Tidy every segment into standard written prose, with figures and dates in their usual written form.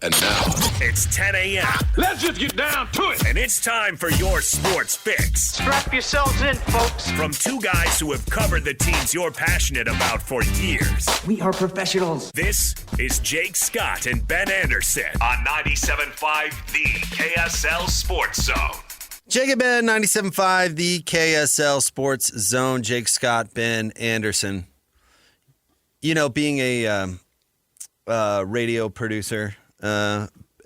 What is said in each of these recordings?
And now, it's 10 a.m. Let's just get down to it. And it's time for your sports fix. Strap yourselves in, folks. From two guys who have covered the teams you're passionate about for years. We are professionals. This is Jake Scott and Ben Anderson on 97.5 The KSL Sports Zone. Jake and Ben, 97.5 The KSL Sports Zone. Jake Scott, Ben Anderson. You know, being a radio producer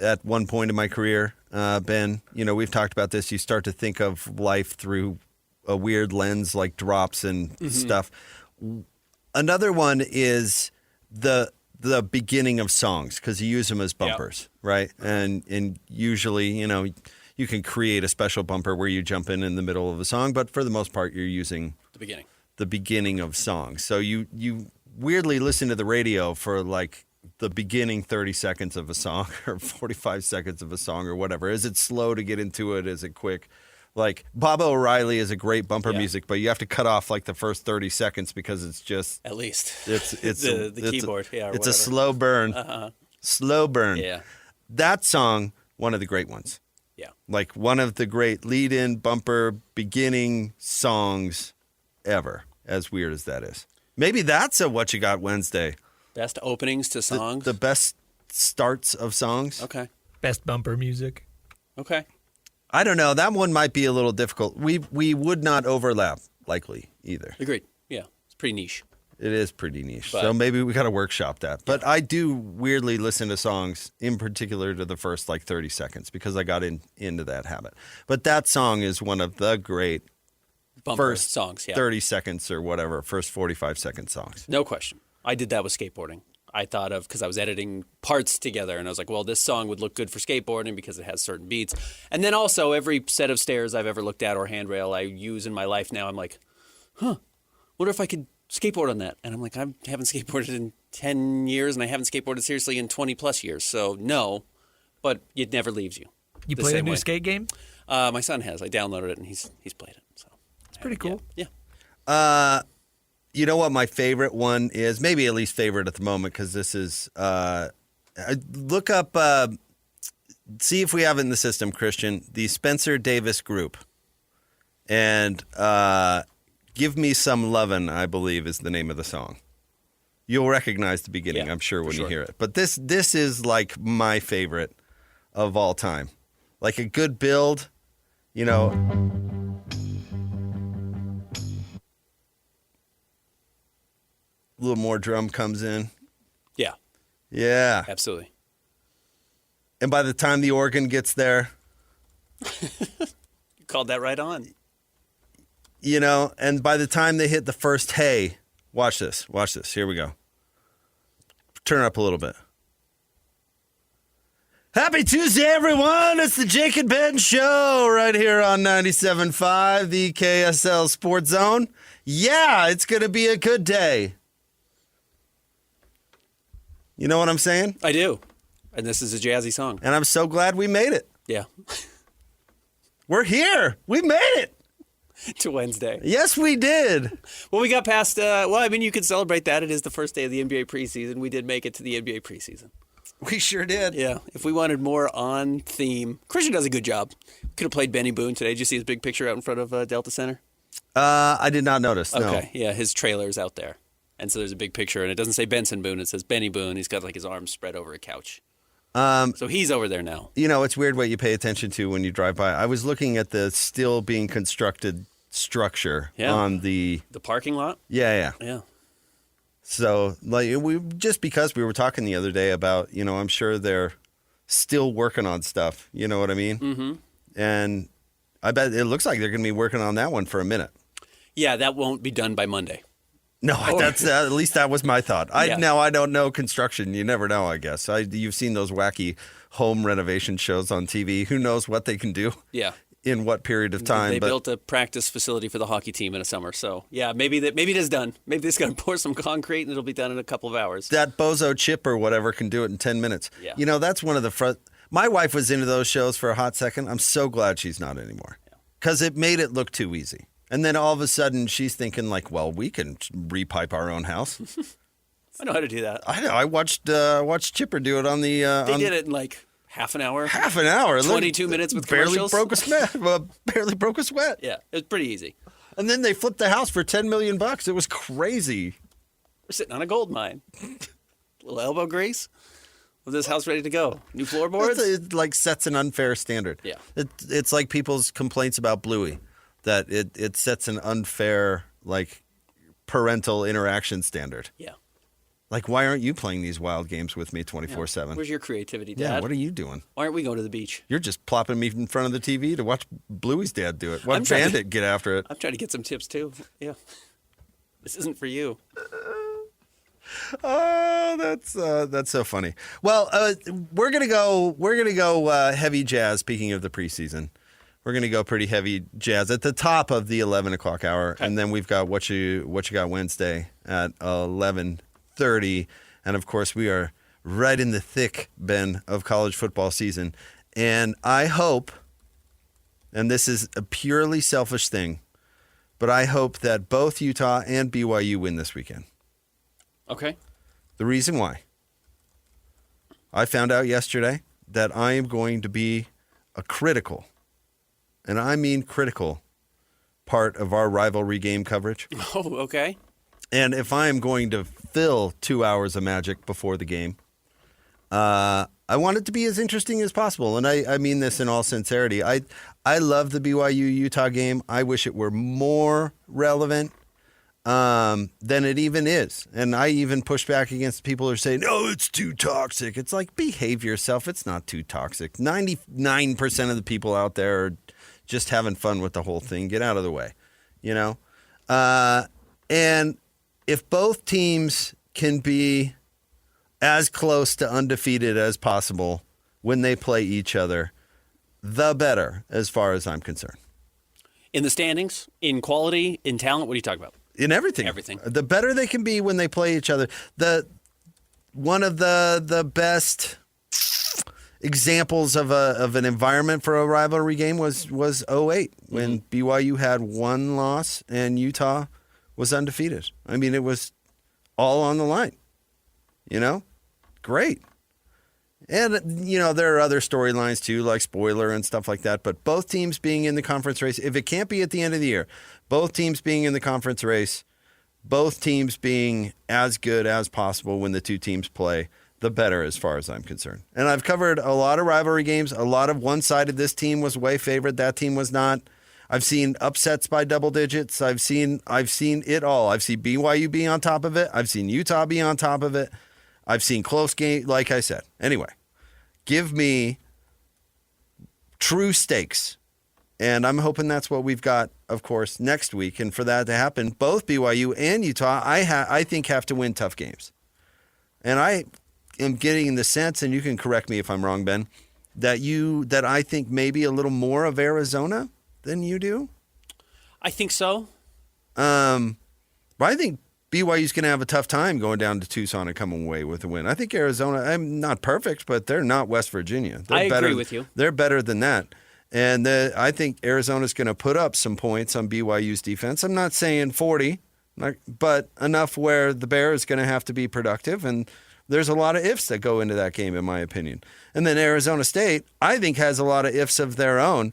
at one point in my career, Ben, you know, we've talked about this. You start to think of life through a weird lens, like drops and stuff. Another one is the beginning of songs, because you use them as bumpers, right? And usually, you know, you can create a special bumper where you jump in the middle of a song, but for the most part, you're using the beginning of songs. So you weirdly listen to the radio for like the beginning 30 seconds of a song or 45 seconds of a song or whatever. Is it slow to get into it? Is it quick? Like Bob O'Reilly is a great bumper music, but you have to cut off like the first 30 seconds because it's just at least it's the keyboard. Or it's a slow burn. Slow burn. Yeah. That song, one of the great ones. Yeah. Like one of the great lead-in bumper beginning songs ever. As weird as that is. Maybe that's a What You Got Wednesday. Best openings to songs? The best starts of songs? Okay. Best bumper music? Okay. I don't know. That one might be a little difficult. We would not overlap, likely, either. Agreed. Yeah. It's pretty niche. It is pretty niche. But, so maybe we got to workshop that. But I do weirdly listen to songs, in particular to the first like 30 seconds, because I got into that habit. But that song is one of the great bumper first songs, 30 seconds or whatever, first 45-second songs. No question. I did that with skateboarding. I thought of, because I was editing parts together, and I was like, well, this song would look good for skateboarding because it has certain beats. And then also, every set of stairs I've ever looked at or handrail I use in my life now, I'm like, wonder if I could skateboard on that. And I'm like, I haven't skateboarded in 10 years, and I haven't skateboarded seriously in 20-plus years. So, no, but it never leaves you. You played a new skate game? My son has. I downloaded it, and he's played it. So it's pretty cool. Yeah. You know what my favorite one is? Maybe at least favorite at the moment, because this is look up, see if we have it in the system, Christian, the Spencer Davis Group. And Give Me Some Lovin', I believe, is the name of the song. You'll recognize the beginning, I'm sure, when you hear it. But this is like my favorite of all time. Like a good build, you know. A little more drum comes in. Yeah. Yeah. Absolutely. And by the time the organ gets there. You called that right on. You know, and by the time they hit the first hey, watch this. Watch this. Here we go. Turn it up a little bit. Happy Tuesday, everyone. It's the Jake and Ben Show right here on 97.5, the KSL Sports Zone. Yeah, it's going to be a good day. You know what I'm saying? I do. And this is a jazzy song. And I'm so glad we made it. Yeah. We're here. We made it. To Wednesday. Yes, we did. Well, we got past, you could celebrate that. It is the first day of the NBA preseason. We did make it to the NBA preseason. We sure did. Yeah. If we wanted more on theme, Christian does a good job. Could have played Benny Boone today. Did you see his big picture out in front of Delta Center? I did not notice, no. Okay. Yeah, his trailer's out there. And so there's a big picture, and it doesn't say Benson Boone. It says Benny Boone. He's got like his arms spread over a couch. So he's over there now. You know, it's weird what you pay attention to when you drive by. I was looking at the still being constructed structure on the parking lot. Yeah. So, like, because we were talking the other day about, you know, I'm sure they're still working on stuff. You know what I mean? Mm-hmm. And I bet it looks like they're going to be working on that one for a minute. Yeah, that won't be done by Monday. No, that's at least that was my thought. Now I don't know construction. You never know, I guess. You've seen those wacky home renovation shows on TV. Who knows what they can do? Yeah. In what period of time? They built a practice facility for the hockey team in a summer. So, yeah, maybe it is done. Maybe they're just going to pour some concrete and it'll be done in a couple of hours. That bozo Chip or whatever can do it in 10 minutes. Yeah. You know, that's one of the my wife was into those shows for a hot second. I'm so glad she's not anymore. Because it made it look too easy. And then all of a sudden she's thinking like, well, we can repipe our own house. I know how to do that. I know. I watched Chipper do it on the. They did it in like half an hour. Half an hour. 22 minutes with barely commercials. Barely broke a sweat. Yeah, it was pretty easy. And then they flipped the house for $10 million. It was crazy. We're sitting on a gold mine. Little elbow grease. Was this house ready to go? New floorboards? It like sets an unfair standard. Yeah. It's like people's complaints about Bluey, that it sets an unfair like parental interaction standard. Yeah. Like, why aren't you playing these wild games with me 24/7? Where's your creativity, Dad? Yeah, what are you doing? Why aren't we going to the beach? You're just plopping me in front of the TV to watch Bluey's dad do it. I'm Watch trying to- Bandit get after it. I'm trying to get some tips too. Yeah. This isn't for you. Oh, that's so funny. Well, we're gonna go heavy jazz. Speaking of the preseason, we're gonna go pretty heavy jazz at the top of the 11 o'clock hour, Okay. and then we've got what you got Wednesday at 11:30, and of course we are right in the thick, Ben, of college football season, and I hope, and this is a purely selfish thing, but I hope that both Utah and BYU win this weekend. Okay. The reason why, I found out yesterday that I am going to be a critical, and I mean critical, part of our rivalry game coverage. Oh, okay. And if I am going to fill 2 hours of magic before the game, I want it to be as interesting as possible. And I mean this in all sincerity. I love the BYU Utah game. I wish it were more relevant than it even is. And I even push back against people who are saying, "Oh, it's too toxic." It's like, behave yourself. It's not too toxic. 99% of the people out there are just having fun with the whole thing. Get out of the way, you know? And if both teams can be as close to undefeated as possible when they play each other, the better, as far as I'm concerned. In the standings, in quality, in talent, what are you talking about? In everything. Everything. The better they can be when they play each other. One of the best examples of an environment for a rivalry game was 08 when BYU had one loss and Utah was undefeated. I mean, it was all on the line. You know? Great. And, you know, there are other storylines too, like spoiler and stuff like that. But both teams being in the conference race, if it can't be at the end of the year, both teams being in the conference race, both teams being as good as possible when the two teams play, the better as far as I'm concerned. And I've covered a lot of rivalry games, a lot of one-sided. This team was way favored, that team was not. I've seen upsets by double digits. I've seen it all. I've seen BYU be on top of it. I've seen Utah be on top of it. I've seen close games, like I said. Anyway, give me true stakes. And I'm hoping that's what we've got, of course, next week. And for that to happen, both BYU and Utah, I think, have to win tough games. And I am getting the sense, and you can correct me if I'm wrong, Ben, that I think maybe a little more of Arizona than you do. I think so. But I think BYU's going to have a tough time going down to Tucson and coming away with a win. I think Arizona, I'm not perfect, but they're not West Virginia. I agree with you. They're better than that. And I think Arizona's going to put up some points on BYU's defense. I'm not saying 40, but enough where the Bear is going to have to be productive. And there's a lot of ifs that go into that game, in my opinion. And then Arizona State, I think, has a lot of ifs of their own,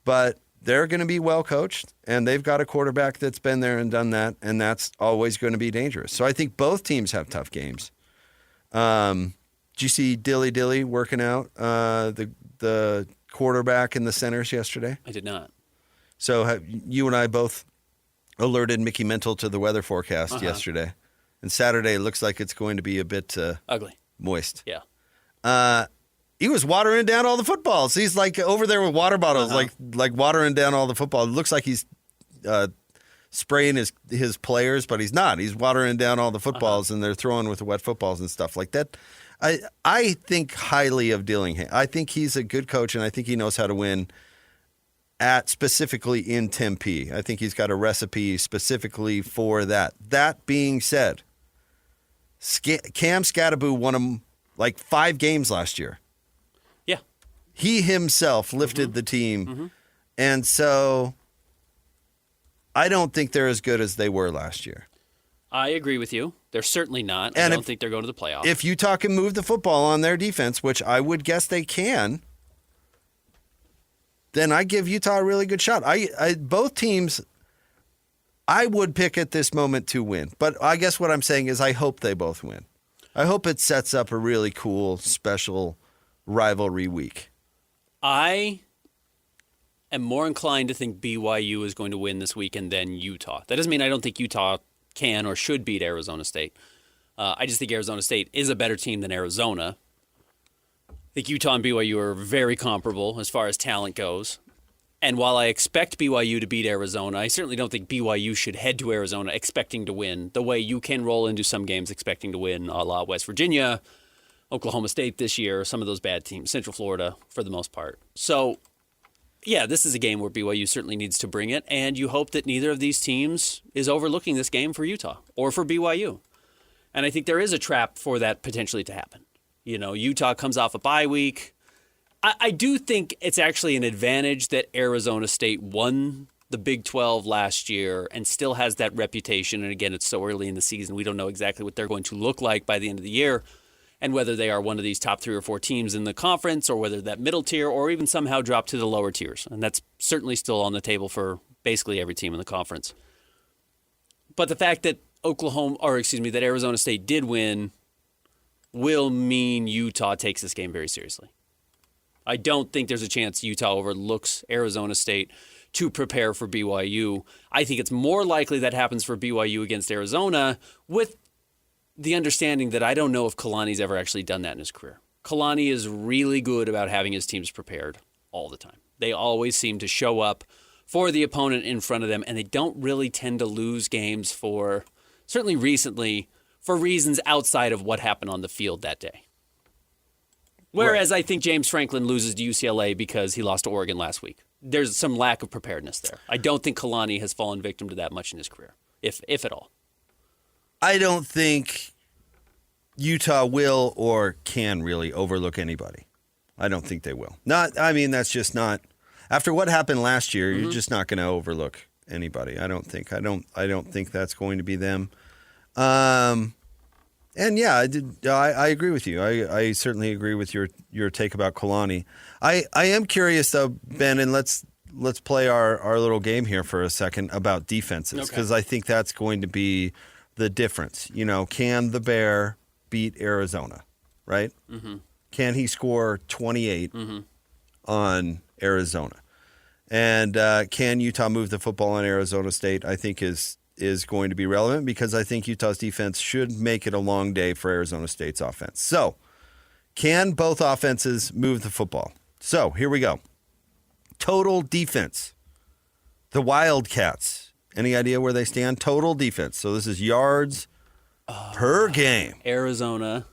but they're going to be well coached, and they've got a quarterback that's been there and done that, and that's always going to be dangerous. So I think both teams have tough games. Did you see Dilly working out the quarterback and the centers yesterday? I did not. So you and I both alerted Mickey Mental to the weather forecast yesterday, and Saturday looks like it's going to be a bit Ugly. moist. Yeah. He was watering down all the footballs. He's like over there with water bottles, like watering down all the football. It looks like he's spraying his players, but he's not. He's watering down all the footballs, and they're throwing with the wet footballs and stuff like that. I think highly of Dillingham. I think he's a good coach, and I think he knows how to win specifically in Tempe. I think he's got a recipe specifically for that. That being said, Cam Scattaboo won him like 5 games last year. Yeah. He himself lifted the team. And so I don't think they're as good as they were last year. I agree with you. They're certainly not. And I don't think they're going to the playoffs. If Utah can move the football on their defense, which I would guess they can, then I give Utah a really good shot. Both teams, I would pick at this moment to win. But I guess what I'm saying is I hope they both win. I hope it sets up a really cool, special rivalry week. I am more inclined to think BYU is going to win this weekend than Utah. That doesn't mean I don't think Utah can or should beat Arizona State. I just think Arizona State is a better team than Arizona. I think Utah and BYU are very comparable as far as talent goes. And while I expect BYU to beat Arizona, I certainly don't think BYU should head to Arizona expecting to win the way you can roll into some games expecting to win, a la West Virginia, Oklahoma State this year, some of those bad teams, Central Florida for the most part. So, yeah, this is a game where BYU certainly needs to bring it, and you hope that neither of these teams is overlooking this game for Utah or for BYU. And I think there is a trap for that potentially to happen. You know, Utah comes off a bye week. I do think it's actually an advantage that Arizona State won the Big 12 last year and still has that reputation. And again, it's so early in the season, we don't know exactly what they're going to look like by the end of the year and whether they are one of these top 3 or 4 teams in the conference or whether that middle tier or even somehow drop to the lower tiers. And that's certainly still on the table for basically every team in the conference. But the fact that that Arizona State did win will mean Utah takes this game very seriously. I don't think there's a chance Utah overlooks Arizona State to prepare for BYU. I think it's more likely that happens for BYU against Arizona with the understanding that I don't know if Kalani's ever actually done that in his career. Kalani is really good about having his teams prepared all the time. They always seem to show up for the opponent in front of them, and they don't really tend to lose games certainly recently, for reasons outside of what happened on the field that day. Whereas I think James Franklin loses to UCLA because he lost to Oregon last week. There's some lack of preparedness there. I don't think Kalani has fallen victim to that much in his career, if at all. I don't think Utah will or can really overlook anybody. I don't think they will. That's just not. After what happened last year, you're just not going to overlook anybody. I don't think that's going to be them. And yeah, I agree with you. I certainly agree with your take about Kalani. I am curious though, Ben, and let's play our little game here for a second about defenses, because I think that's going to be the difference. You know, can the Bear beat Arizona, right? Mm-hmm. Can he score 28 on Arizona? And can Utah move the football on Arizona State? I think is going to be relevant, because I think Utah's defense should make it a long day for Arizona State's offense. So, can both offenses move the football? So, here we go. Total defense. The Wildcats. Any idea where they stand? Total defense. So, this is yards per game. Arizona.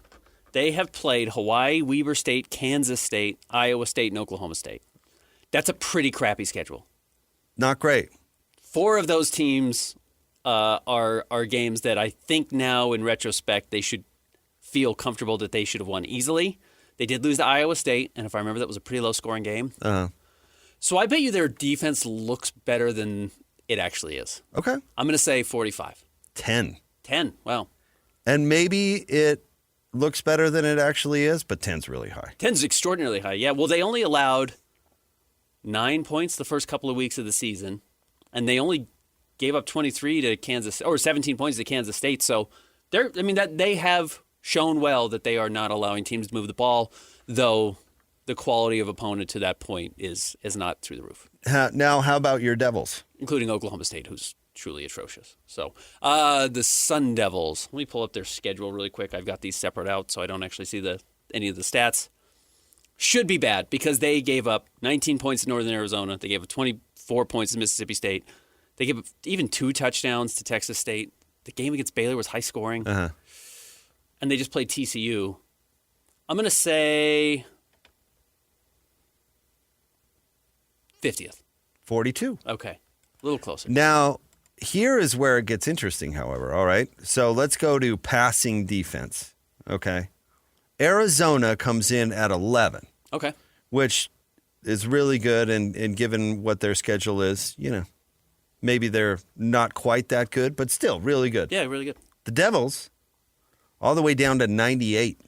They have played Hawaii, Weber State, Kansas State, Iowa State, and Oklahoma State. That's a pretty crappy schedule. Not great. 4 of those teams are games that I think now, in retrospect, they should feel comfortable that they should have won easily. They did lose to Iowa State, and if I remember, that was a pretty low-scoring game. Uh-huh. So I bet you their defense looks better than it actually is. Okay. I'm going to say 45. 10. 10, wow. And maybe it looks better than it actually is, but 10's really high. 10's extraordinarily high, yeah. Well, they only allowed 9 points the first couple of weeks of the season, and they only gave up 23 to Kansas, or 17 points to Kansas State. So they have shown well that they are not allowing teams to move the ball, though the quality of opponent to that point is not through the roof. Now, how about your Devils? Including Oklahoma State, who's truly atrocious. So the Sun Devils, let me pull up their schedule really quick. I've got these separate out so I don't actually see any of the stats. Should be bad, because they gave up 19 points to Northern Arizona. They gave up 24 points to Mississippi State. They gave up even 2 touchdowns to Texas State. The game against Baylor was high scoring. Uh-huh. And they just played TCU. I'm going to say 50th. 42. Okay. A little closer. Now, here is where it gets interesting, however. All right. So let's go to passing defense. Okay. Arizona comes in at 11. Okay. Which is really good. And given what their schedule is, maybe they're not quite that good, but still really good. Yeah, really good. The Devils all the way down to 98.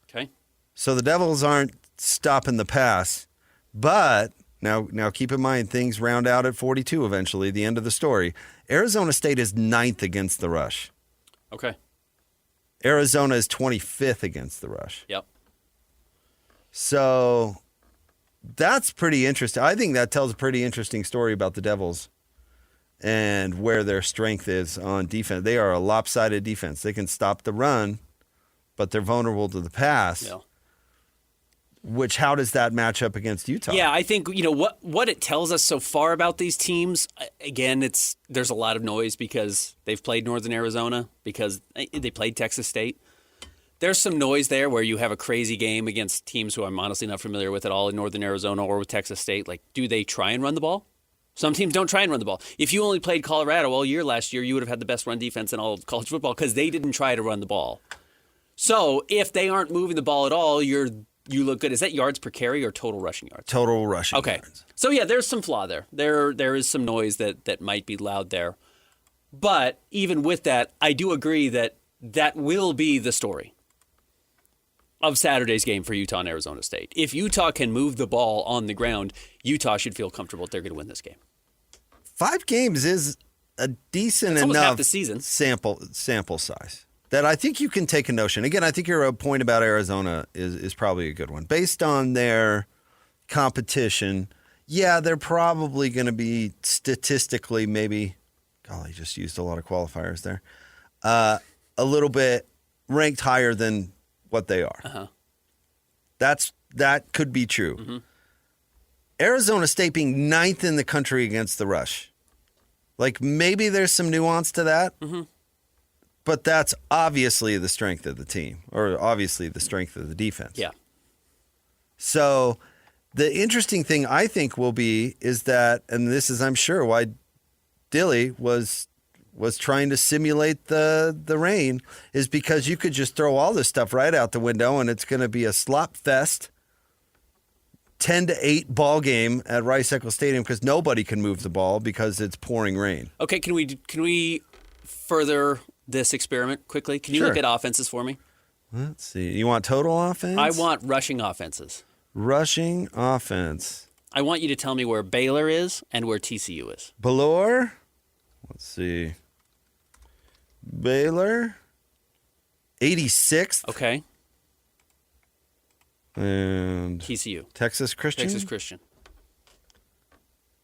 Okay. So the Devils aren't stopping the pass, but now keep in mind things round out at 42 eventually, the end of the story. Arizona State is 9th against the rush. Okay. Arizona is 25th against the rush. Yep. So that's pretty interesting. I think that tells a pretty interesting story about the Devils and where their strength is on defense. They are a lopsided defense. They can stop the run, but they're vulnerable to the pass. Yeah. Which, how does that match up against Utah? Yeah, I think, what it tells us so far about these teams, again, there's a lot of noise because they've played Northern Arizona, because they played Texas State. There's some noise there where you have a crazy game against teams who I'm honestly not familiar with at all in Northern Arizona or with Texas State. Like, do they try and run the ball? Some teams don't try and run the ball. If you only played Colorado all year last year, you would have had the best run defense in all of college football because they didn't try to run the ball. So if they aren't moving the ball at all, you look good. Is that yards per carry or total rushing yards? Total rushing Okay. yards. So, yeah, there's some flaw there. There is some noise that might be loud there. But even with that, I do agree that will be the story of Saturday's game for Utah and Arizona State. If Utah can move the ball on the ground, Utah should feel comfortable that they're going to win this game. 5 games is a decent almost enough half the season. sample size that I think you can take a notion. Again, I think your point about Arizona is probably a good one. Based on their competition, yeah, they're probably going to be statistically maybe, golly, just used a lot of qualifiers there, a little bit ranked higher than what they are. Uh-huh. That could be true. Mm-hmm. Arizona State being 9th in the country against the rush. Like, maybe there's some nuance to that, mm-hmm. but that's obviously the strength of the team, or obviously the strength of the defense. Yeah. So the interesting thing I think will be is that, and this is, I'm sure, why Dilly was trying to simulate the rain, is because you could just throw all this stuff right out the window and it's going to be a slop fest 10-8 ball game at Rice-Eccles Stadium because nobody can move the ball because it's pouring rain. Okay, can we further this experiment quickly? Can you Sure. look at offenses for me? Let's see. You want total offense? I want rushing offenses. Rushing offense. I want you to tell me where Baylor is and where TCU is. Belor. Let's see. Baylor. 86th. Okay. And TCU. Texas Christian. Texas Christian.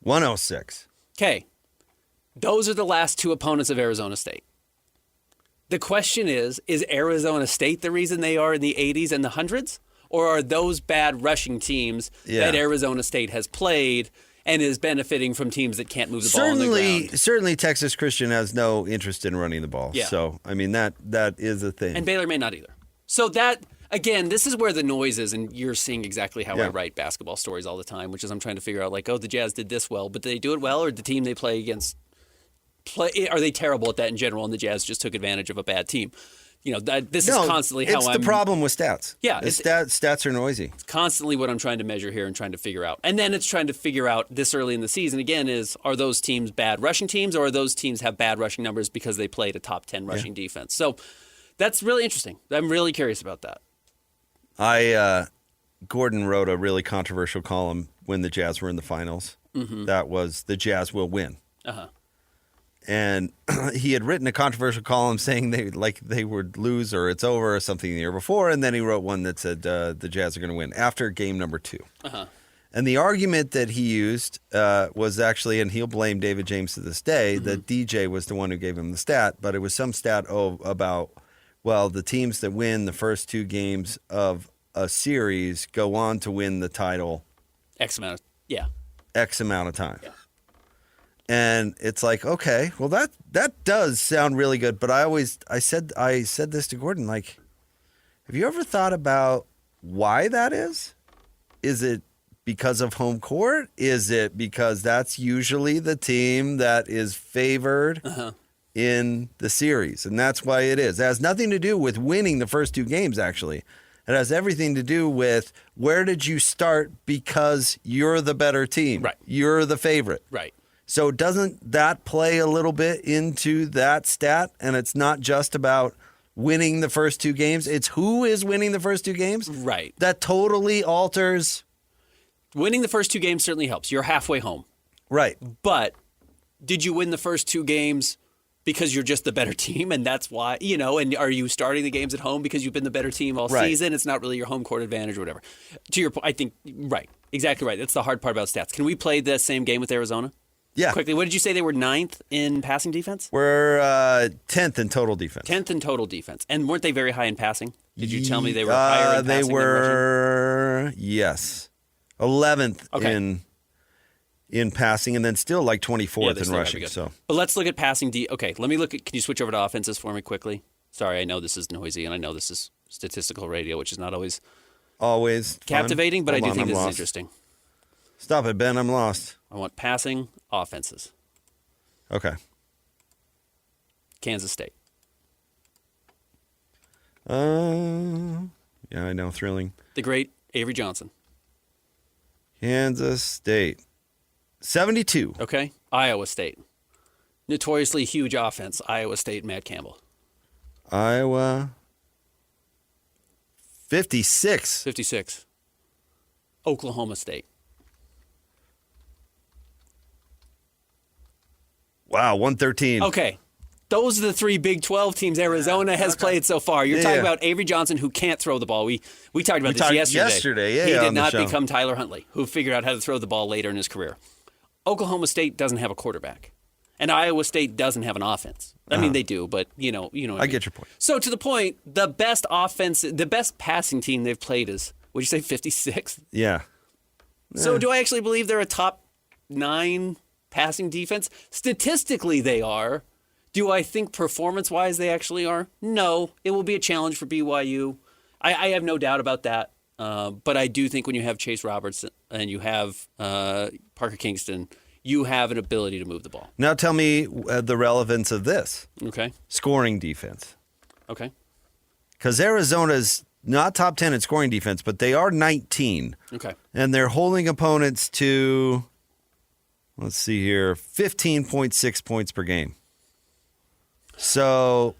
106. Okay. Those are the last 2 opponents of Arizona State. The question is Arizona State the reason they are in the 80s and the 100s? Or are those bad rushing teams that Arizona State has played and is benefiting from teams that can't move the ball on the ground? Certainly Texas Christian has no interest in running the ball. Yeah. So, I mean, that is a thing. And Baylor may not either. So that, again, this is where the noise is, and you're seeing exactly how I write basketball stories all the time, which is I'm trying to figure out, like, the Jazz did this well, but did they do it well, or the team they play against, are they terrible at that in general, and the Jazz just took advantage of a bad team? This is constantly how it's I'm... the problem with stats. Yeah. Stats are noisy. It's constantly what I'm trying to measure here and trying to figure out. And then it's trying to figure out this early in the season, again, are those teams bad rushing teams, or are those teams have bad rushing numbers because they played a top 10 rushing defense? So that's really interesting. I'm really curious about that. Gordon wrote a really controversial column when the Jazz were in the finals. Mm-hmm. That was the Jazz will win. Uh-huh. And he had written a controversial column saying they would lose or it's over or something the year before. And then he wrote one that said the Jazz are going to win after game number 2. Uh-huh. And the argument that he used was actually, and he'll blame David James to this day, that DJ was the one who gave him the stat. But it was some stat about, the teams that win the first 2 games of a series go on to win the title X amount of time. Yeah. And it's like, okay, well that does sound really good, but I said this to Gordon, like, have you ever thought about why that is? Is it because of home court? Is it because that's usually the team that is favored in the series, and that's why it is? It has nothing to do with winning the first 2 games, actually. It has everything to do with where did you start because you're the better team. Right. You're the favorite. Right. So doesn't that play a little bit into that stat? And it's not just about winning the first two games. It's who is winning the first two games. Right. That totally alters. Winning the first two games certainly helps. You're halfway home. Right. But did you win the first two games because you're just the better team, and that's why, and are you starting the games at home because you've been the better team all season? It's not really your home court advantage or whatever. To your point, I think, right, exactly right. That's the hard part about stats. Can we play the same game with Arizona? Yeah. Quickly, what did you say? They were 9th in passing defense? We're 10th in total defense. 10th in total defense. And weren't they very high in passing? Did you tell me they were higher in passing They were, yes. 11th in passing, and then still like 24th in rushing. So, but let's look at passing. Okay, let me look at. Can you switch over to offenses for me quickly? Sorry, I know this is noisy, and I know this is statistical radio, which is not always captivating, fun. but Hold I do on, think I'm this lost. is interesting. Stop it, Ben. I'm lost. I want passing offenses. Okay. Kansas State. Yeah, I know. Thrilling. The great Avery Johnson. Kansas State. 72. Okay. Iowa State. Notoriously huge offense. Iowa State, Matt Campbell. Iowa. 56. 56. Oklahoma State. Wow, 113. Okay. Those are the three Big 12 teams Arizona has played so far. You're talking about Avery Johnson, who can't throw the ball. We talked about this yesterday. Yeah, he did not become Tyler Huntley, who figured out how to throw the ball later in his career. Oklahoma State doesn't have a quarterback, and Iowa State doesn't have an offense. I mean, they do, but you know. I get your point. So to the point, the best passing team they've played is, would you say 56th? Yeah. So do I actually believe they're a top 9 passing defense? Statistically, they are. Do I think performance-wise they actually are? No. It will be a challenge for BYU. I have no doubt about that. But I do think when you have Chase Roberts and you have Parker Kingston, you have an ability to move the ball. Now tell me the relevance of this. Okay. Scoring defense. Okay. Because Arizona's not top 10 in scoring defense, but they are 19. Okay. And they're holding opponents to, let's see here, 15.6 points per game. So,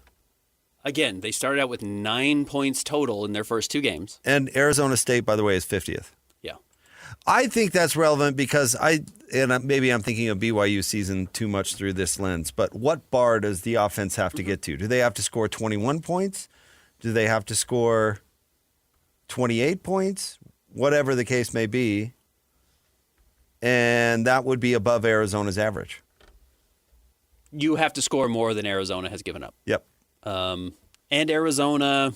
again, they started out with 9 points total in their first 2 games. And Arizona State, by the way, is 50th. Yeah. I think that's relevant because maybe I'm thinking of BYU season too much through this lens, but what bar does the offense have to get to? Do they have to score 21 points? Do they have to score 28 points? Whatever the case may be. And that would be above Arizona's average. You have to score more than Arizona has given up. Yep. And Arizona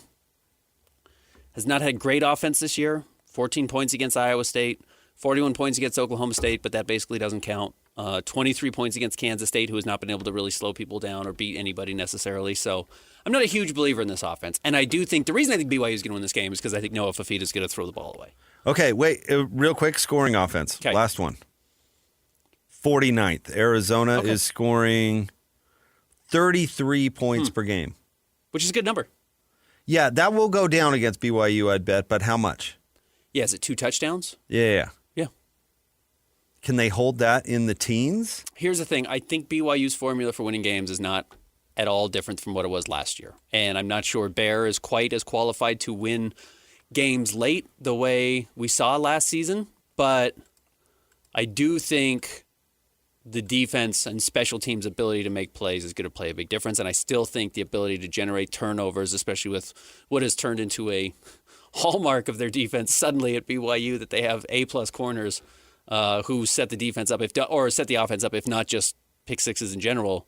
has not had great offense this year. 14 points against Iowa State, 41 points against Oklahoma State, but that basically doesn't count. 23 points against Kansas State, who has not been able to really slow people down or beat anybody necessarily. So I'm not a huge believer in this offense. And I do think the reason I think BYU is going to win this game is because I think Noah Fafita is going to throw the ball away. Okay, wait, real quick, scoring offense. Okay. Last one. 49th. Arizona is scoring 33 points per game. Which is a good number. Yeah, that will go down against BYU, I'd bet, but how much? Yeah, is it 2 touchdowns? Yeah. Yeah. Can they hold that in the teens? Here's the thing. I think BYU's formula for winning games is not at all different from what it was last year. And I'm not sure Bear is quite as qualified to win games late the way we saw last season. But I do think the defense and special teams' ability to make plays is going to play a big difference. And I still think the ability to generate turnovers, especially with what has turned into a hallmark of their defense suddenly at BYU, that they have A-plus corners who set the defense up, set the offense up, if not just pick sixes in general.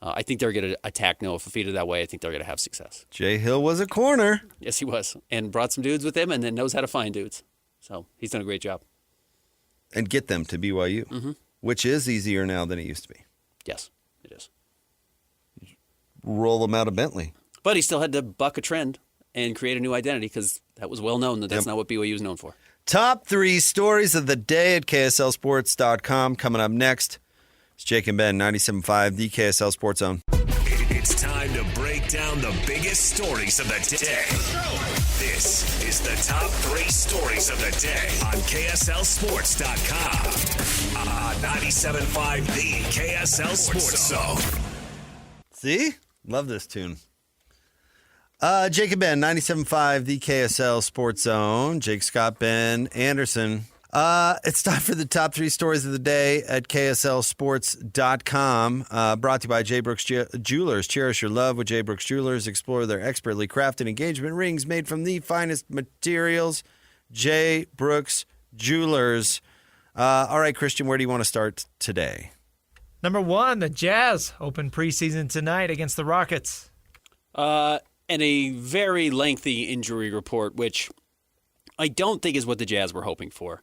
I think they're going to attack Noah Fafita that way. I think they're going to have success. Jay Hill was a corner. Yes, he was. And brought some dudes with him and then knows how to find dudes. So he's done a great job. And get them to BYU, which is easier now than it used to be. Yes, it is. Roll them out of Bentley. But he still had to buck a trend and create a new identity because that was well known that that's not what BYU is known for. Top 3 stories of the day at KSLSports.com. Coming up next, it's Jake and Ben, 97.5, the KSL Sports Zone. It's time to break down the biggest stories of the day. This is the top 3 stories of the day on KSLSports.com. 97.5, the KSL Sports Zone. See? Love this tune. Jake and Ben, 97.5, the KSL Sports Zone. Jake, Scott, Ben, Anderson. It's time for the top 3 stories of the day at KSLSports.com. Brought to you by J. Brooks Jewelers. Cherish your love with J. Brooks Jewelers. Explore their expertly crafted engagement rings made from the finest materials. J. Brooks Jewelers. All right, Christian, where do you want to start today? Number 1, the Jazz open preseason tonight against the Rockets. And a very lengthy injury report, which I don't think is what the Jazz were hoping for.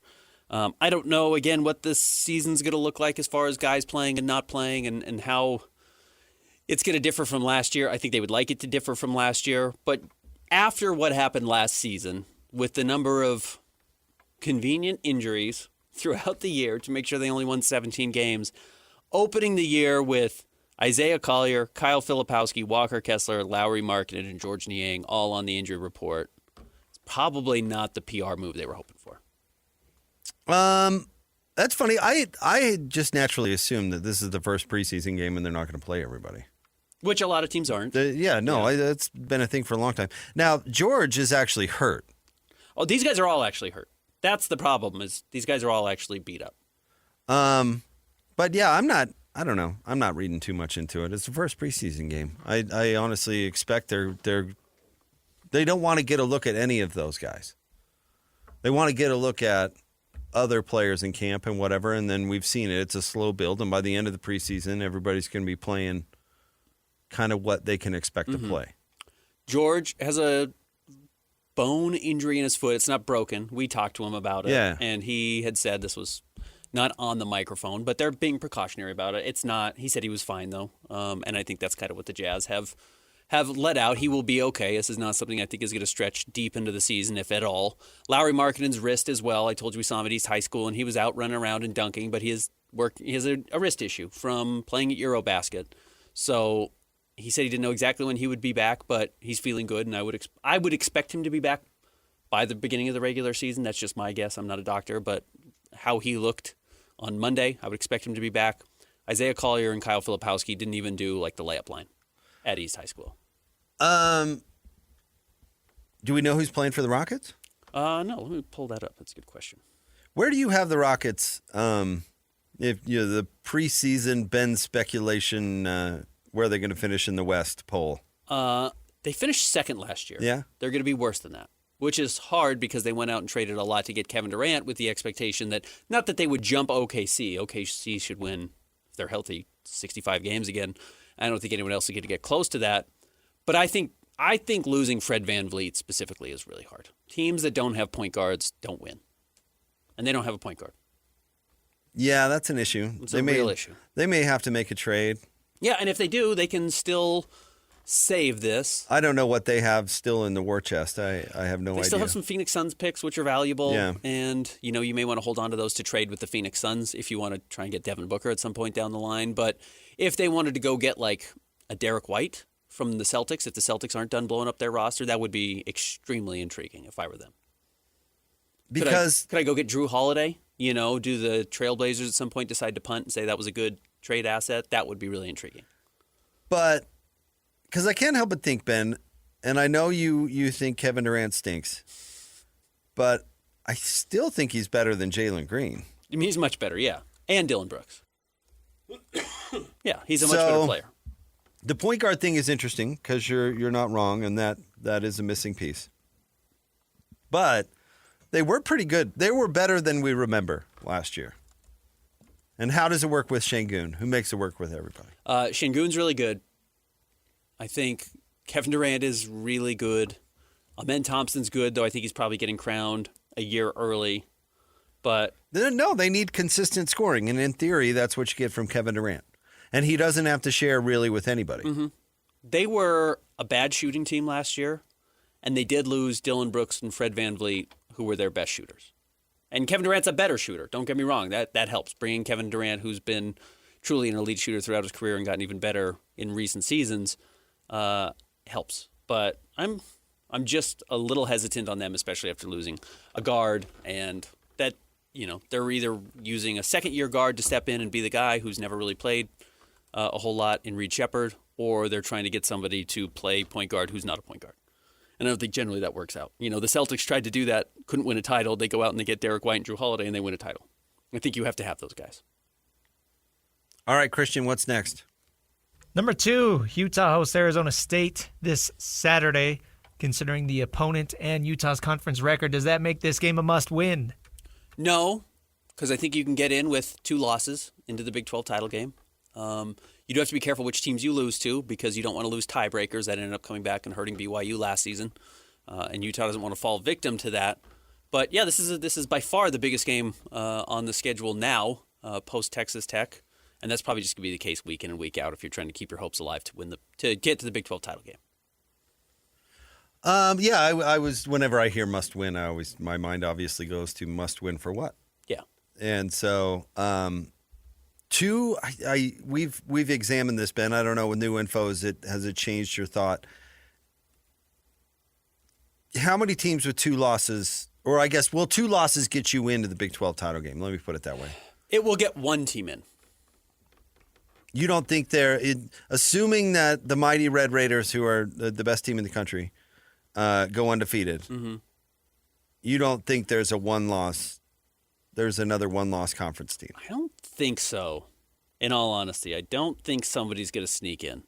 I don't know, again, what this season's going to look like as far as guys playing and not playing and how it's going to differ from last year. I think they would like it to differ from last year. But after what happened last season, with the number of convenient injuries throughout the year to make sure they only won 17 games, opening the year with Isaiah Collier, Kyle Filipowski, Walker Kessler, Lauri Markkanen, and George Niang all on the injury report, it's probably not the PR move they were hoping for. That's funny. I just naturally assumed that this is the first preseason game and they're not going to play everybody. Which a lot of teams aren't. That's been a thing for a long time. Now, George is actually hurt. Oh, these guys are all actually hurt. That's the problem, is these guys are all actually beat up. But yeah, I don't know. I'm not reading too much into it. It's the first preseason game. I honestly expect they don't want to get a look at any of those guys. They want to get a look at other players in camp and whatever, and then we've seen it. It's a slow build, and by the end of the preseason, everybody's going to be playing kind of what they can expect to play. George has a bone injury in his foot. It's not broken. We talked to him about it, and he had said this was not on the microphone, but they're being precautionary about it. It's not. He said he was fine, though, and I think that's kind of what the Jazz have let out. He will be okay. This is not something I think is going to stretch deep into the season, if at all. Lauri Markkanen's wrist as well. I told you we saw him at East High School, and he was out running around and dunking, but he has a wrist issue from playing at Eurobasket. So he said he didn't know exactly when he would be back, but he's feeling good, and I would expect him to be back by the beginning of the regular season. That's just my guess. I'm not a doctor, but how he looked on Monday, I would expect him to be back. Isaiah Collier and Kyle Filipowski didn't even do like the layup line at East High School. Do we know who's playing for the Rockets? No, let me pull that up. That's a good question. Where do you have the Rockets? If the preseason Ben speculation, where are they going to finish in the West poll? They finished second last year. Yeah, they're going to be worse than that, which is hard because they went out and traded a lot to get Kevin Durant with the expectation that not that they would jump OKC. OKC should win, if they're healthy, 65 games again. I don't think anyone else is going to get close to that. But I think losing Fred VanVleet specifically is really hard. Teams that don't have point guards don't win. And they don't have a point guard. Yeah, that's an issue. It's a real issue. They may have to make a trade. Yeah, and if they do, they can still save this. I don't know what they have still in the war chest. I have no idea. They still have some Phoenix Suns picks, which are valuable. Yeah. And, you may want to hold on to those to trade with the Phoenix Suns if you want to try and get Devin Booker at some point down the line. But if they wanted to go get like a Derek White from the Celtics, if the Celtics aren't done blowing up their roster, that would be extremely intriguing if I were them. Because could I go get Drew Holiday? Do the Trailblazers at some point decide to punt and say that was a good trade asset? That would be really intriguing. But because I can't help but think, Ben, and I know you think Kevin Durant stinks, but I still think he's better than Jalen Green. I mean, he's much better, yeah. And Dylan Brooks. Yeah, he's a much better player. The point guard thing is interesting because you're not wrong, and that is a missing piece. But they were pretty good. They were better than we remember last year. And how does it work with Şengün? Who makes it work with everybody? Şengün's really good. I think Kevin Durant is really good. Amen Thompson's good, though I think he's probably getting crowned a year early. But no, they need consistent scoring, and in theory, that's what you get from Kevin Durant. And he doesn't have to share really with anybody. Mm-hmm. They were a bad shooting team last year, and they did lose Dylan Brooks and Fred VanVleet, who were their best shooters. And Kevin Durant's a better shooter. Don't get me wrong. That helps. Bringing Kevin Durant, who's been truly an elite shooter throughout his career and gotten even better in recent seasons, helps. But I'm just a little hesitant on them, especially after losing a guard, and that they're either using a second-year guard to step in and be the guy who's never really played a whole lot in Reed Shepherd, or they're trying to get somebody to play point guard who's not a point guard. And I don't think generally that works out. The Celtics tried to do that, couldn't win a title. They go out and they get Derek White and Drew Holiday, and they win a title. I think you have to have those guys. All right, Christian, what's next? Number 2, Utah hosts Arizona State this Saturday. Considering the opponent and Utah's conference record, does that make this game a must-win? No, because I think you can get in with 2 losses into the Big 12 title game. You do have to be careful which teams you lose to because you don't want to lose tiebreakers that ended up coming back and hurting BYU last season. And Utah doesn't want to fall victim to that. But, yeah, this is by far the biggest game on the schedule now, post-Texas Tech. And that's probably just going to be the case week in and week out if you're trying to keep your hopes alive to get to the Big 12 title game. I was. Whenever I hear must win, my mind obviously goes to must win for what? Yeah. And so, 2. We've examined this, Ben. I don't know with new info. Has it changed your thought? How many teams with 2 losses, or I guess, will 2 losses get you into the Big 12 title game? Let me put it that way. It will get 1 team in. You don't think assuming that the mighty Red Raiders, who are the best team in the country, go undefeated, you don't think there's another one-loss conference team? I don't think so, in all honesty. I don't think somebody's going to sneak in.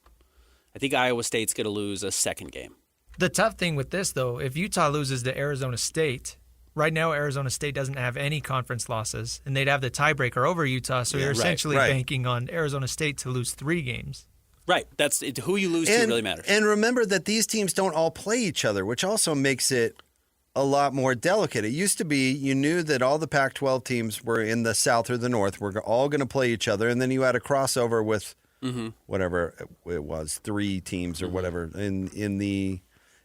I think Iowa State's going to lose a second game. The tough thing with this, though, if Utah loses to Arizona State, right now Arizona State doesn't have any conference losses, and they'd have the tiebreaker over Utah, so you're essentially banking on Arizona State to lose 3 games. Right. That's it. Who you lose to really matters. And remember that these teams don't all play each other, which also makes it a lot more delicate. It used to be you knew that all the Pac-12 teams were in the South or the North were all going to play each other, and then you had a crossover with whatever it was, 3 teams or whatever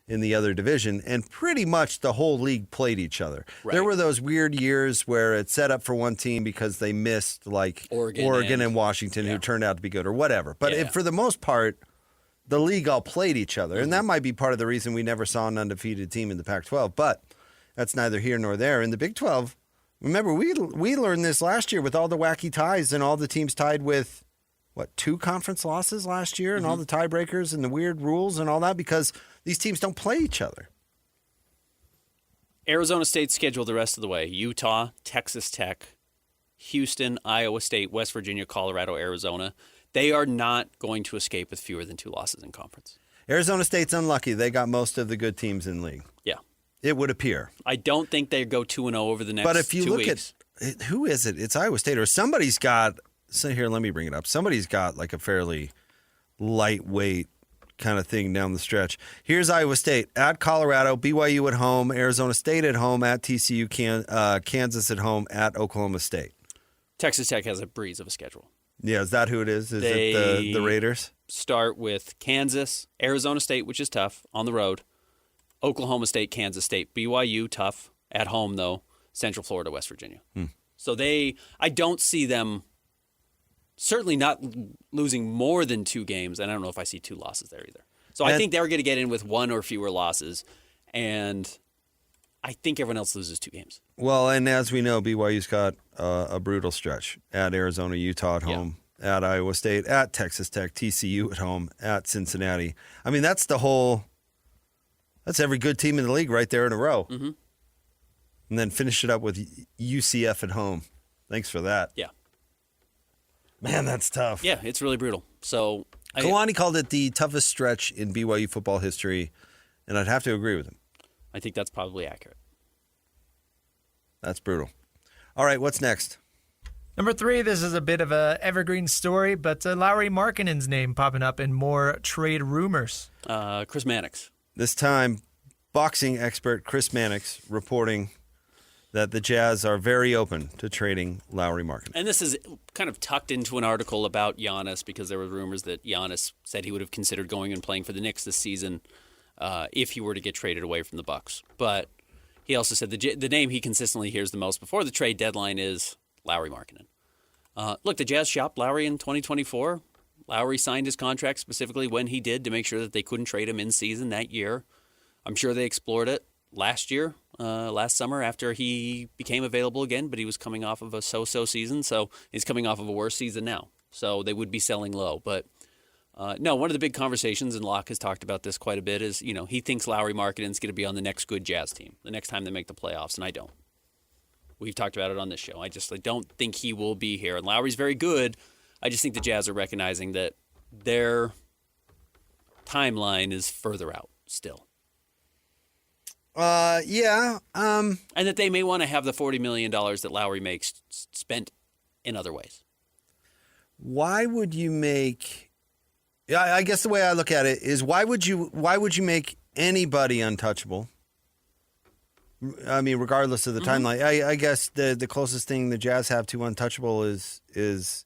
in the other division, and pretty much the whole league played each other. Right. There were those weird years where it set up for one team because they missed like Oregon and Washington, who turned out to be good or whatever. But for the most part, the league all played each other, and that might be part of the reason we never saw an undefeated team in the Pac-12. But that's neither here nor there. In the Big 12, remember, we learned this last year with all the wacky ties and all the teams tied with, 2 conference losses last year and all the tiebreakers and the weird rules and all that because these teams don't play each other. Arizona State's scheduled the rest of the way. Utah, Texas Tech, Houston, Iowa State, West Virginia, Colorado, Arizona. They are not going to escape with fewer than 2 losses in conference. Arizona State's unlucky. They got most of the good teams in league. Yeah. It would appear. I don't think they go 2-0 over the next 2 weeks. But if you look at who is it? It's Iowa State or somebody's got. So here, let me bring it up. Somebody's got like a fairly lightweight kind of thing down the stretch. Here's Iowa State at Colorado, BYU at home, Arizona State at home, at TCU, Kansas at home, at Oklahoma State. Texas Tech has a breeze of a schedule. Yeah, is that who it is? Is it the Raiders? Start with Kansas, Arizona State, which is tough, on the road, Oklahoma State, Kansas State, BYU, tough, at home, though, Central Florida, West Virginia. So I don't see them certainly not losing more than 2 games, and I don't know if I see 2 losses there either. So I think they're going to get in with 1 or fewer losses, and I think everyone else loses 2 games. Well, and as we know, BYU's got a brutal stretch at Arizona, Utah at home, at Iowa State, at Texas Tech, TCU at home, at Cincinnati. I mean, that's every good team in the league right there in a row. And then finish it up with UCF at home. Thanks for that. Yeah. Man, that's tough. Yeah, it's really brutal. So Kalani called it the toughest stretch in BYU football history, and I'd have to agree with him. I think that's probably accurate. That's brutal. All right, what's next? Number 3, this is a bit of a evergreen story, but Lauri Markkanen's name popping up in more trade rumors. Chris Mannix. This time, boxing expert Chris Mannix reporting that the Jazz are very open to trading Lauri Markkanen. And this is kind of tucked into an article about Giannis because there were rumors that Giannis said he would have considered going and playing for the Knicks this season if he were to get traded away from the Bucks. But he also said the name he consistently hears the most before the trade deadline is Lauri Markkanen. Look, the Jazz shopped Lauri in 2024. Lauri signed his contract specifically when he did to make sure that they couldn't trade him in season that year. I'm sure they explored it last summer after he became available again, but he was coming off of a so-so season, so he's coming off of a worse season now. So they would be selling low. But No, one of the big conversations, and Locke has talked about this quite a bit, is, he thinks Lauri Markkanen's going to be on the next good Jazz team, the next time they make the playoffs, and I don't. We've talked about it on this show. I don't think he will be here. And Lauri's very good. I just think the Jazz are recognizing that their timeline is further out still. Yeah. And that they may want to have the $40 million that Lauri makes spent in other ways. Why would you make... I guess the way I look at it is why would you make anybody untouchable? I mean, regardless of the timeline. I guess the closest thing the Jazz have to untouchable is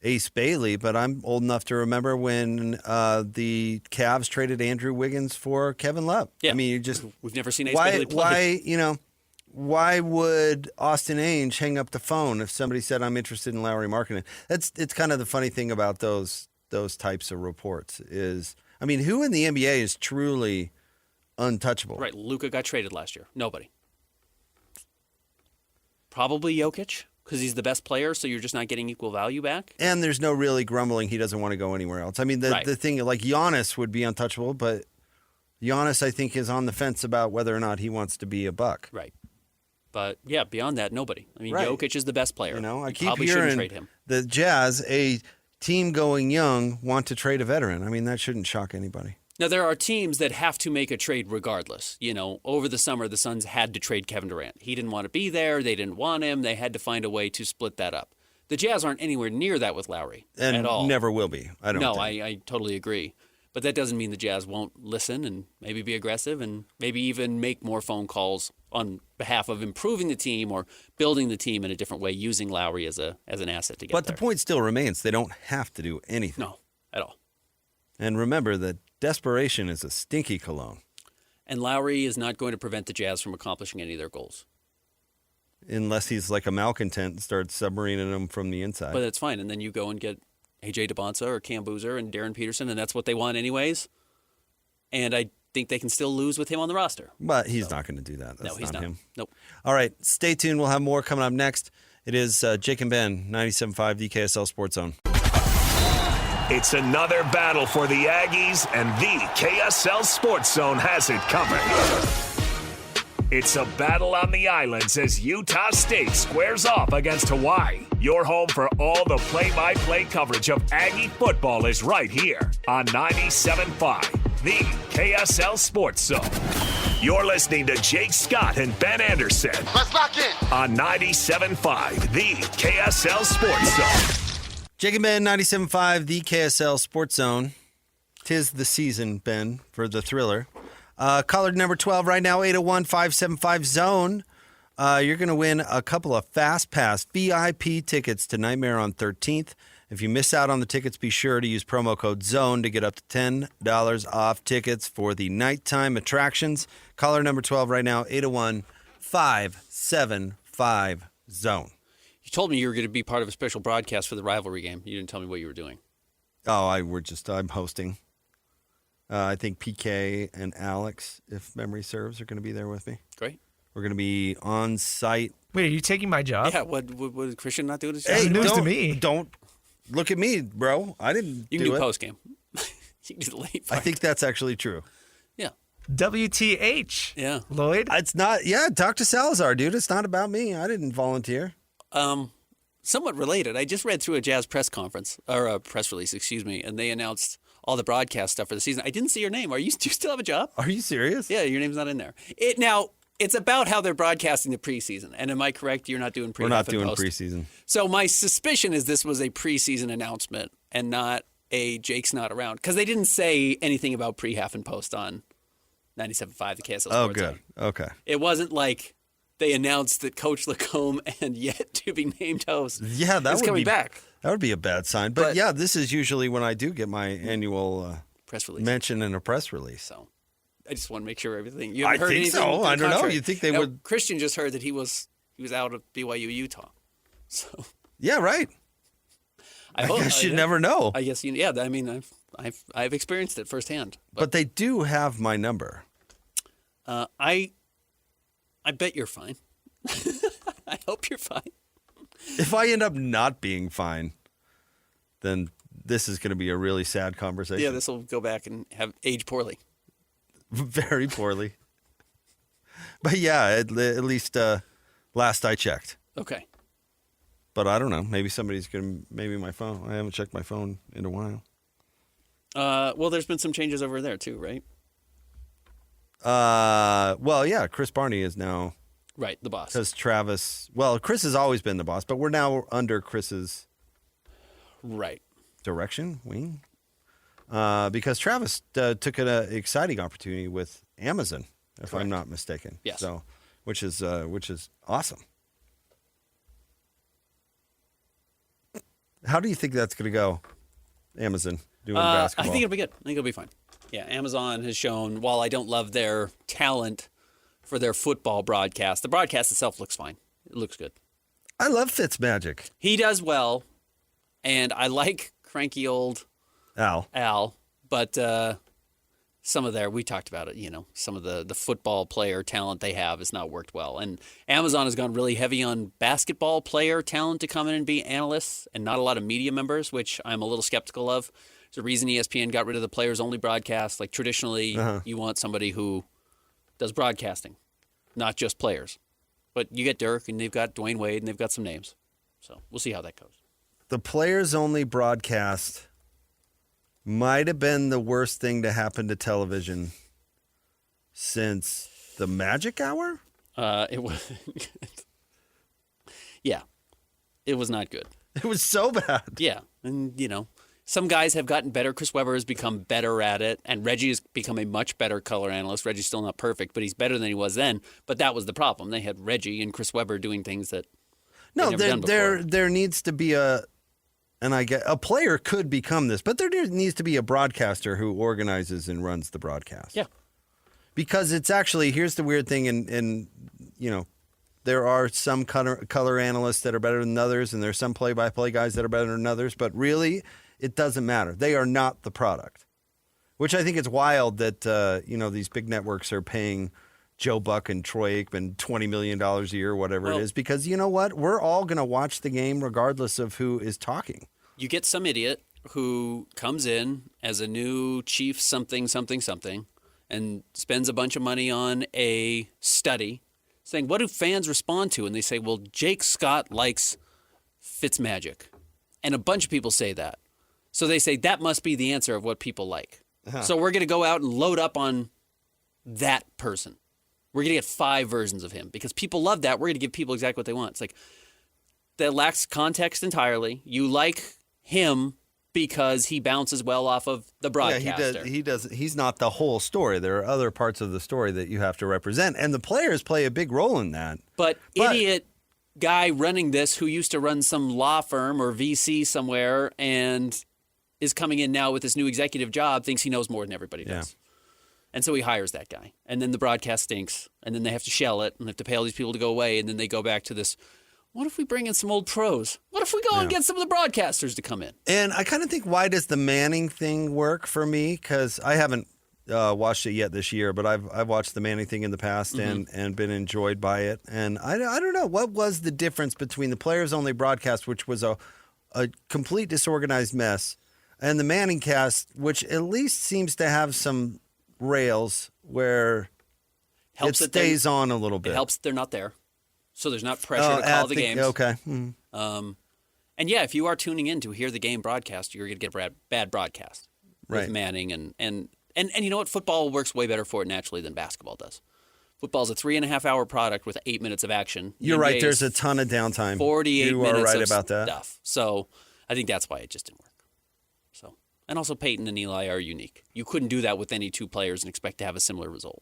Ace Bailey, but I'm old enough to remember when the Cavs traded Andrew Wiggins for Kevin Love. Yeah. I mean, we've never seen Ace Bailey play. Why would Austin Ainge hang up the phone if somebody said, I'm interested in Lauri Markkanen? It's kind of the funny thing about those types of reports is, I mean, who in the NBA is truly untouchable? Right. Luka got traded last year. Nobody. Probably Jokic, because he's the best player, so you're just not getting equal value back. And there's no really grumbling he doesn't want to go anywhere else. I mean, the thing, like Giannis would be untouchable, but Giannis, I think, is on the fence about whether or not he wants to be a Buck. Right. But, yeah, beyond that, nobody. I mean, right. Jokic is the best player. I keep probably hearing shouldn't trade him. The Jazz, a team going young, want to trade a veteran. I mean, that shouldn't shock anybody. Now, there are teams that have to make a trade regardless. Over the summer, the Suns had to trade Kevin Durant. He didn't want to be there. They didn't want him. They had to find a way to split that up. The Jazz aren't anywhere near that with Lauri at all. Never will be. I don't think. No, I totally agree. But that doesn't mean the Jazz won't listen and maybe be aggressive and maybe even make more phone calls on behalf of improving the team or building the team in a different way, using Lauri as an asset to get there. But the point still remains, they don't have to do anything. No, at all. And remember that desperation is a stinky cologne. And Lauri is not going to prevent the Jazz from accomplishing any of their goals. Unless he's like a malcontent and starts submarining them from the inside. But that's fine. And then you go and get A.J. DeBonsa or Cam Boozer and Darren Peterson, and that's what they want anyways. And I think they can still lose with him on the roster. But he's not going to do that. That's he's not. him. Nope. All right, stay tuned. We'll have more coming up next. It is Jake and Ben, 97.5, the KSL Sports Zone. It's another battle for the Aggies, and the KSL Sports Zone has it covered. It's a battle on the islands as Utah State squares off against Hawaii. Your home for all the play-by-play coverage of Aggie football is right here on 97.5, the KSL Sports Zone. You're listening to Jake Scott and Ben Anderson. Let's lock in. On 97.5, the KSL Sports Zone. Jake and Ben, 97.5, the KSL Sports Zone. 'Tis the season, Ben, for the thriller. Caller number 12 right now, 801-575-ZONE. You're going to win a couple of Fast Pass VIP tickets to Nightmare on 13th. If you miss out on the tickets, be sure to use promo code ZONE to get up to $10 off tickets for the nighttime attractions. Caller number 12 right now, 801-575-ZONE. You told me you were going to be part of a special broadcast for the rivalry game. You didn't tell me what you were doing. Oh, I'm hosting. I think PK and Alex, if memory serves, are going to be there with me. Great. We're going to be on site. Wait, are you taking my job? Yeah, what did Christian not do his job? Hey, news to me. Don't look at me, bro. I didn't You can do do it. post game. You can do the late part. I think that's actually true. Yeah. WTH. Yeah. Lloyd? It's not, talk to Salazar, dude. It's not about me. I didn't volunteer. Somewhat related. I just read through a Jazz press conference, or a press release, and they announced all the broadcast stuff for the season. I didn't see your name. Do you still have a job? Are you serious? Yeah, your name's not in there. It's about how they're broadcasting the preseason. And am I correct? You're not doing pre-half We're not and doing post? preseason. So my suspicion is this was a preseason announcement and not a Jake's not around. Because they didn't say anything about pre-half and post on 97.5, the KSL Sports Oh, good. Zone. Okay. It wasn't like they announced that Coach Lacombe and yet to be named host Yeah, that is would coming be back. That would be a bad sign. But yeah, this is usually when I do get my annual Press release. mention in a press release. So I just want to make sure everything. You I haven't heard think anything so. to the I don't know. contrary. You'd think they Now, would- Christian just heard that he was out of BYU Utah. So Yeah, right. I hope guess you never know. I guess yeah. I mean, I've experienced it firsthand. But they do have my number. I bet you're fine. I hope you're fine. If I end up not being fine, then this is going to be a really sad conversation. Yeah, this will go back and have age poorly. Very poorly. But yeah, at least last I checked. Okay. But I don't know. Maybe somebody's going to, maybe my phone. I haven't checked my phone in a while. Well, there's been some changes over there too, right? Well, yeah, Chris Barney is now. Right, the boss. Because Travis, Chris has always been the boss, but we're now under Chris's direction, wing. Because Travis took an exciting opportunity with Amazon, if I'm not mistaken. Yes. So, which is awesome. How do you think that's going to go, Amazon, doing basketball? I think it'll be good. I think it'll be fine. Yeah, Amazon has shown, while I don't love their talent for their football broadcast, the broadcast itself looks fine. It looks good. I love Fitzmagic. He does well, and I like cranky old Al, but some of we talked about it, some of the football player talent they have has not worked well. And Amazon has gone really heavy on basketball player talent to come in and be analysts and not a lot of media members, which I'm a little skeptical of. There's a reason ESPN got rid of the players-only broadcast. Like traditionally, you want somebody who does broadcasting, not just players. But you get Dirk, and they've got Dwayne Wade, and they've got some names. So we'll see how that goes. The players-only broadcast might have been the worst thing to happen to television since the Magic Hour? It was... Yeah. It was not good. It was so bad. Yeah. And, some guys have gotten better. Chris Webber has become better at it, and Reggie has become a much better color analyst. Reggie's still not perfect, but he's better than he was then. But that was the problem. They had Reggie and Chris Webber doing things that no, never done before. There needs to be a player could become this, but there needs to be a broadcaster who organizes and runs the broadcast. Yeah. Because it's actually, here's the weird thing, and there are some color analysts that are better than others, and there's some play-by-play guys that are better than others, but really, it doesn't matter. They are not the product, which I think it's wild that, these big networks are paying Joe Buck and Troy Aikman $20 million a year, whatever it is, because you know what? We're all going to watch the game regardless of who is talking. You get some idiot who comes in as a new chief something, and spends a bunch of money on a study saying, what do fans respond to? And they say, well, Jake Scott likes Fitzmagic. And a bunch of people say that. So they say that must be the answer of what people like. So we're going to go out and load up on that person. We're going to get 5 versions of him because people love that. We're going to give people exactly what they want. It's like that lacks context entirely. You like him because he bounces well off of the broadcaster. Yeah, he's not the whole story. There are other parts of the story that you have to represent, and the players play a big role in that. But idiot guy running this who used to run some law firm or VC somewhere and is coming in now with this new executive job thinks he knows more than everybody does. And so he hires that guy. And then the broadcast stinks. And then they have to shell it and have to pay all these people to go away. And then they go back to this, what if we bring in some old pros? What if we go and get some of the broadcasters to come in? And I kind of think, why does the Manning thing work for me? Because I haven't watched it yet this year, but I've watched the Manning thing in the past and been enjoyed by it. And I don't know, what was the difference between the players-only broadcast, which was a complete disorganized mess, and the Manning cast, which at least seems to have some rails where it stays on a little bit. It helps that they're not there. So there's not pressure to call the games. Okay. And yeah, if you are tuning in to hear the game broadcast, you're going to get a bad broadcast with Manning. And you know what? Football works way better for it naturally than basketball does. Football's a 3.5-hour product with 8 minutes of action. You're right. There's a ton of downtime. 48 minutes are right of about that. Stuff. So I think that's why it just didn't work. So, and also Peyton and Eli are unique. You couldn't do that with any two players and expect to have a similar result.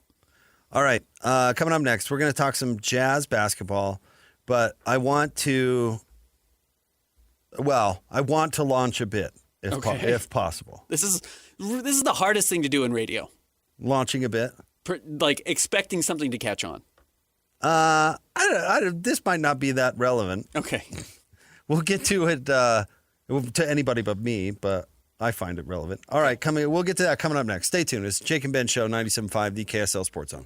All right. Coming up next, we're going to talk some Jazz basketball, but I want to launch a bit if possible. This is the hardest thing to do in radio. Launching a bit? Like expecting something to catch on. This might not be that relevant. Okay. We'll get to it to anybody but me, but I find it relevant. All right, we'll get to that coming up next. Stay tuned. It's Jake and Ben Show, 97.5, the KSL Sports Zone.